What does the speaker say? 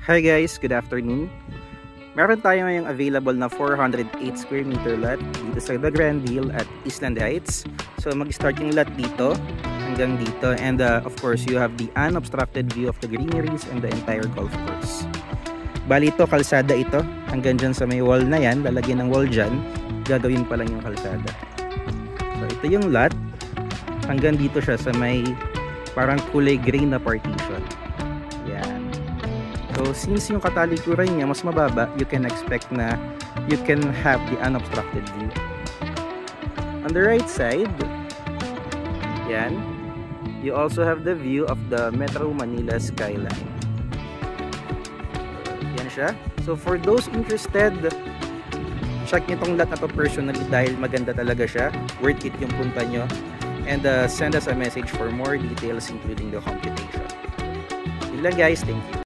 Hi guys, good afternoon. Meron tayo ngayong available na 408 square meter lot dito sa The Grand Deal at Eastland Heights. So mag-start yung lot dito hanggang dito, and of course you have the unobstructed view of the greeneries and the entire golf course. Bali ito, kalsada ito, hanggang dyan sa may wall na yan, lalagyan ng wall dyan, gagawin pa lang yung kalsada. So ito yung lot, hanggang dito siya sa may parang kulay gray na partition. Yan. So since yung katalikuran niya mas mababa, you can expect na you can have the unobstructed view. On the right side, yan, you also have the view of the Metro Manila skyline. Yan siya. So for those interested, check nyo tong lot na to personally dahil maganda talaga siya. Worth it yung punta nyo. And send us a message for more details including the computation. Yun lang guys, thank you.